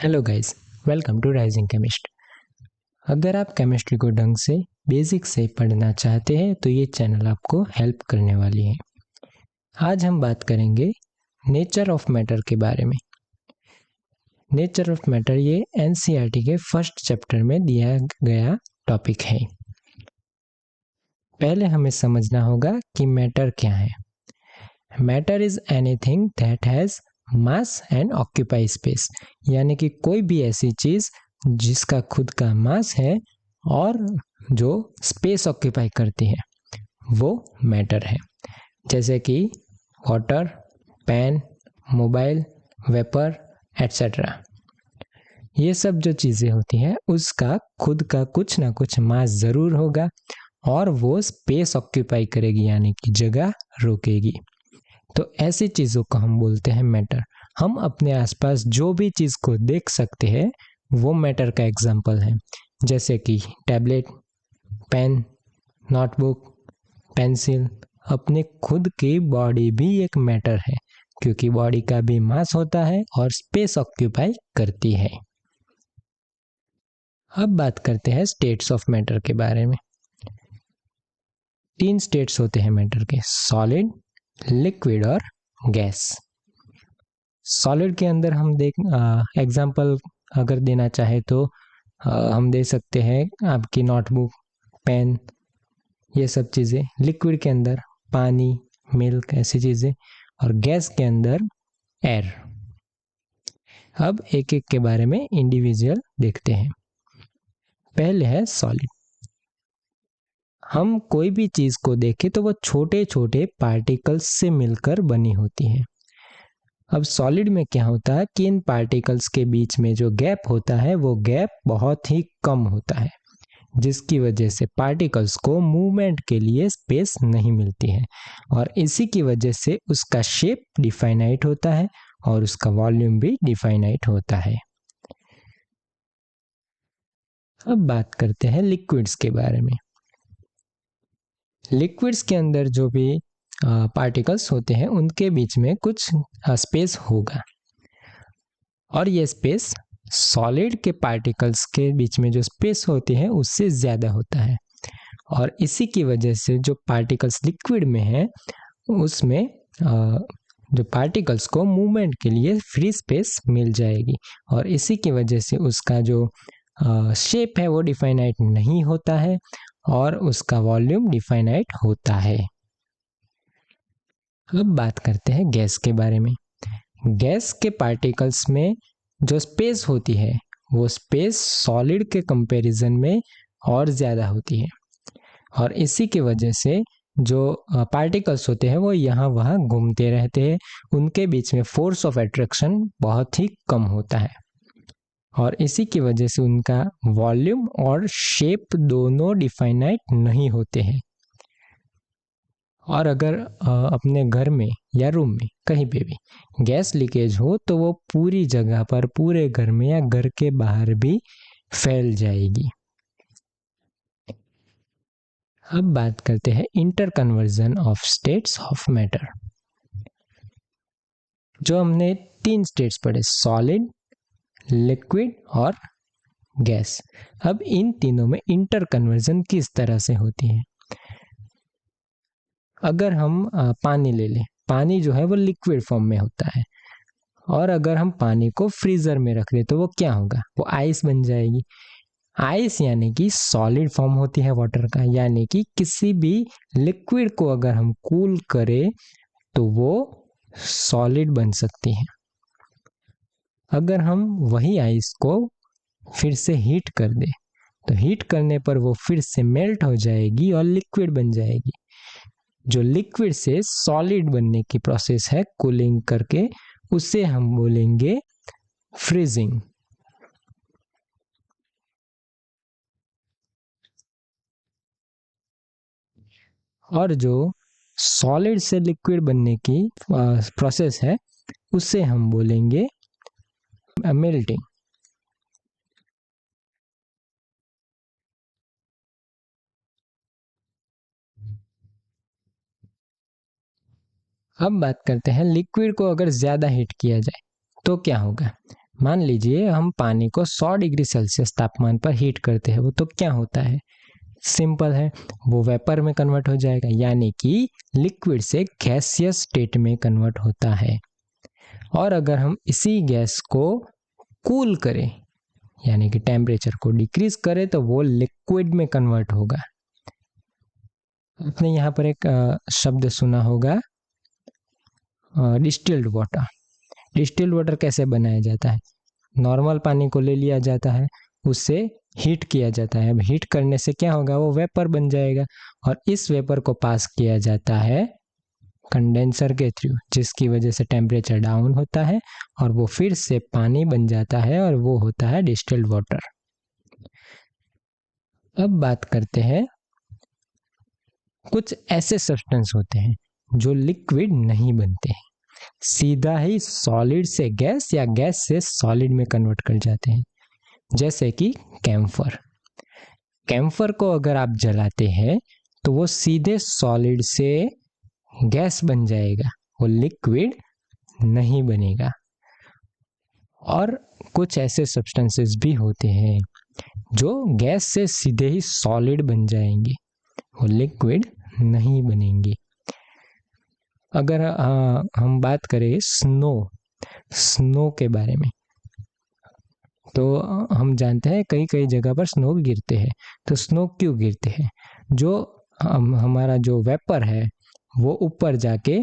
Hello guys, welcome to rising chemist. अगर आप chemistry को ढंग से बेसिक से पढ़ना चाहते हैं तो ये चैनल आपको हेल्प करने वाली है। आज हम बात करेंगे नेचर ऑफ मैटर के बारे में। नेचर ऑफ मैटर ये एनसीईआरटी के फर्स्ट चैप्टर में दिया गया टॉपिक है। पहले हमें समझना होगा कि मैटर क्या है। Matter is anything that has mass and occupy space, यानी कि कोई भी ऐसी चीज जिसका खुद का मास है और जो स्पेस ऑक्यूपाई करती है वो मैटर है। जैसे कि water, pen, mobile, vapour etcetera. ये सब जो चीज़ें होती हैं उसका खुद का कुछ ना कुछ मास ज़रूर होगा और वो स्पेस ऑक्यूपाई करेगी, यानी कि जगह रोकेगी। तो ऐसी चीज़ों को हम बोलते हैं मैटर। हम अपने आसपास जो भी चीज़ को देख सकते हैं वो मैटर का एग्जाम्पल है। जैसे कि टैबलेट, पेन, नोटबुक, पेंसिल। अपने खुद की बॉडी भी एक मैटर है, क्योंकि बॉडी का भी मास होता है और स्पेस ऑक्यूपाई करती है। अब बात करते हैं स्टेट्स ऑफ मैटर के बारे में। 3 स्टेट्स होते हैं मैटर के: सॉलिड, लिक्विड और गैस। सॉलिड के अंदर हम एग्जाम्पल अगर देना चाहे तो हम दे सकते हैं आपकी नोटबुक, पेन, ये सब चीज़ें। लिक्विड के अंदर पानी, मिल्क, ऐसी चीज़ें। और गैस के अंदर एयर। अब एक एक के बारे में इंडिविजुअल देखते हैं। पहले है सॉलिड। हम कोई भी चीज़ को देखें तो वो छोटे छोटे पार्टिकल्स से मिलकर बनी होती है। अब सॉलिड में क्या होता है कि इन पार्टिकल्स के बीच में जो गैप होता है वो गैप बहुत ही कम होता है, जिसकी वजह से पार्टिकल्स को मूवमेंट के लिए स्पेस नहीं मिलती है और इसी की वजह से उसका शेप डिफाइनाइट होता है और उसका वॉल्यूम भी डिफाइनाइट होता है। अब बात करते हैं लिक्विड्स के बारे में। लिक्विड्स के अंदर जो भी पार्टिकल्स होते हैं उनके बीच में कुछ स्पेस होगा और ये स्पेस सॉलिड के पार्टिकल्स के बीच में जो स्पेस होती है उससे ज़्यादा होता है और इसी की वजह से जो पार्टिकल्स लिक्विड में है उसमें जो पार्टिकल्स को मूवमेंट के लिए फ्री स्पेस मिल जाएगी और इसी की वजह से उसका जो शेप है वो डिफाइनाइट नहीं होता है और उसका वॉल्यूम डिफाइनाइट होता है। अब बात करते हैं गैस के बारे में। गैस के पार्टिकल्स में जो स्पेस होती है वो स्पेस सॉलिड के कंपैरिजन में और ज़्यादा होती है और इसी की वजह से जो पार्टिकल्स होते हैं वो यहाँ वहाँ घूमते रहते हैं। उनके बीच में फोर्स ऑफ अट्रैक्शन बहुत ही कम होता है और इसी की वजह से उनका वॉल्यूम और शेप दोनों डिफाइनाइट नहीं होते हैं। और अगर अपने घर में या रूम में कहीं पे भी गैस लीकेज हो तो वो पूरी जगह पर, पूरे घर में या घर के बाहर भी फैल जाएगी। अब बात करते हैं inter conversion of states of matter. जो हमने 3 स्टेट्स पढ़े, सॉलिड, लिक्विड और गैस। अब इन तीनों में इंटर कन्वर्जन किस तरह से होती है। अगर हम पानी ले लें, पानी जो है वो लिक्विड फॉर्म में होता है और अगर हम पानी को फ्रीजर में रख दें तो वो क्या होगा, वो आइस बन जाएगी। आइस यानी कि सॉलिड फॉर्म होती है वाटर का, यानी कि किसी भी लिक्विड को अगर हम कूल करें तो वो सॉलिड बन सकती है। अगर हम वही आइस को फिर से हीट कर दें तो हीट करने पर वो फिर से मेल्ट हो जाएगी और लिक्विड बन जाएगी। जो लिक्विड से सॉलिड बनने की प्रोसेस है कूलिंग करके, उसे हम बोलेंगे फ्रीजिंग। और जो सॉलिड से लिक्विड बनने की प्रोसेस है उसे हम बोलेंगे मेल्टिंग। अब बात करते हैं लिक्विड को अगर ज़्यादा हीट किया जाए तो क्या होगा। मान लीजिए हम पानी को 100 डिग्री सेल्सियस तापमान पर हीट करते हैं, वो तो क्या होता है? सिंपल है, वो वेपर में कन्वर्ट हो जाएगा, यानी कि लिक्विड से गैसियस स्टेट में कन्वर्ट होता है। और अगर हम इसी गैस को कूल करें, यानी कि टेम्परेचर को डिक्रीज करें, तो वो लिक्विड में कन्वर्ट होगा। आपने यहाँ पर एक शब्द सुना होगा डिस्टिल्ड वाटर। डिस्टिल्ड वाटर कैसे बनाया जाता है? नॉर्मल पानी को ले लिया जाता है, उससे हीट किया जाता है। अब हीट करने से क्या होगा? वो वेपर बन जाएगा, और इस वेपर को पास किया जाता है कंडेंसर के थ्रू, जिसकी वजह से टेम्परेचर डाउन होता है और वो फिर से पानी बन जाता है, और वो होता है डिस्टिल्ड वाटर। अब बात करते हैं, कुछ ऐसे सब्सटेंस होते हैं जो लिक्विड नहीं बनते हैं, सीधा ही सॉलिड से गैस या गैस से सॉलिड में कन्वर्ट कर जाते हैं, जैसे कि कैम्फर। कैम्फर को अगर आप जलाते हैं तो वो सीधे सॉलिड से गैस बन जाएगा, वो लिक्विड नहीं बनेगा। और कुछ ऐसे सब्सटेंसेस भी होते हैं जो गैस से सीधे ही सॉलिड बन जाएंगे, वो लिक्विड नहीं बनेंगे। अगर हम बात करें स्नो के बारे में, तो हम जानते हैं कई कई जगह पर स्नो गिरते हैं। तो स्नो क्यों गिरते हैं? जो हमारा जो वेपर है वो ऊपर जाके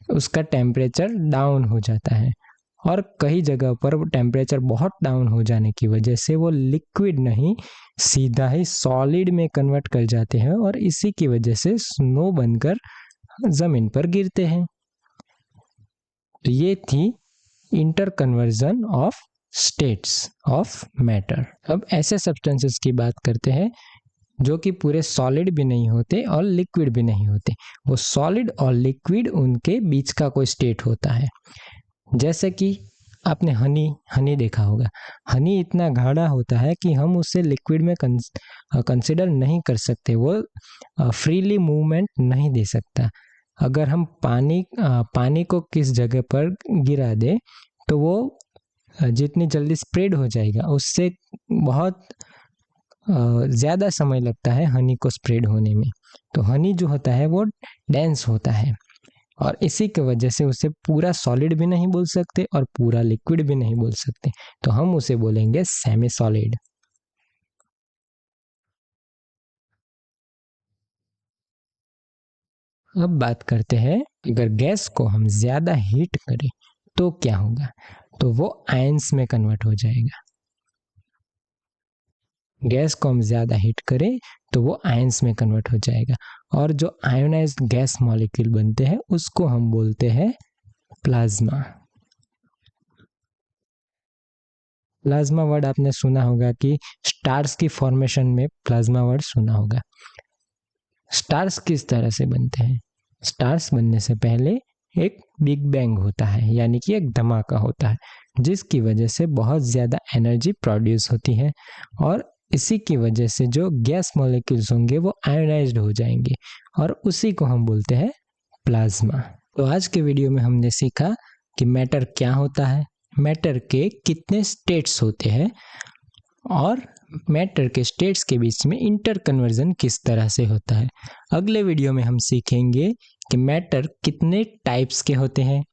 उसका टेम्परेचर डाउन हो जाता है, और कई जगह पर टेम्परेचर बहुत डाउन हो जाने की वजह से वो लिक्विड नहीं, सीधा ही सॉलिड में कन्वर्ट कर जाते हैं, और इसी की वजह से स्नो बनकर जमीन पर गिरते हैं। तो ये थी inter conversion of states of matter. अब ऐसे सब्सटेंसेस की बात करते हैं जो कि पूरे सॉलिड भी नहीं होते और लिक्विड भी नहीं होते। वो सॉलिड और लिक्विड उनके बीच का कोई स्टेट होता है। जैसे कि आपने हनी देखा होगा। हनी इतना गाढ़ा होता है कि हम उसे लिक्विड में कंसिडर नहीं कर सकते, वो फ्रीली मूवमेंट नहीं दे सकता। अगर हम पानी को किस जगह पर गिरा दे तो वो जितनी जल्दी स्प्रेड हो जाएगा, उससे बहुत ज़्यादा समय लगता है हनी को स्प्रेड होने में। तो हनी जो होता है वो डेंस होता है, और इसी की वजह से उसे पूरा सॉलिड भी नहीं बोल सकते और पूरा लिक्विड भी नहीं बोल सकते, तो हम उसे बोलेंगे सेमी सॉलिड। अब बात करते हैं, अगर गैस को हम ज़्यादा हीट करें तो क्या होगा? तो वो आयंस में कन्वर्ट हो जाएगा। गैस को हम ज़्यादा हीट करें तो वो आयंस में कन्वर्ट हो जाएगा, और जो आयोनाइज्ड गैस मॉलिक्यूल बनते हैं उसको हम बोलते हैं प्लाज्मा। प्लाज्मा वर्ड आपने सुना होगा कि स्टार्स की फॉर्मेशन में प्लाज्मा वर्ड सुना होगा। स्टार्स किस तरह से बनते हैं? स्टार्स बनने से पहले एक बिग बैंग होता है, यानी कि एक धमाका होता है, जिसकी वजह से बहुत ज़्यादा एनर्जी प्रोड्यूस होती है, और इसी की वजह से जो गैस मॉलिक्यूल्स होंगे वो आयोनाइज्ड हो जाएंगे, और उसी को हम बोलते हैं प्लाज्मा। तो आज के वीडियो में हमने सीखा कि मैटर क्या होता है, मैटर के कितने स्टेट्स होते हैं, और मैटर के स्टेट्स के बीच में इंटर कन्वर्जन किस तरह से होता है। अगले वीडियो में हम सीखेंगे कि मैटर कितने टाइप्स के होते हैं।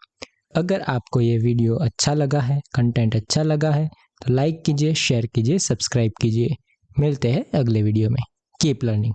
अगर आपको ये वीडियो अच्छा लगा है, कंटेंट अच्छा लगा है, तो लाइक कीजिए, शेयर कीजिए, सब्सक्राइब कीजिए। मिलते हैं अगले वीडियो में। Keep learning.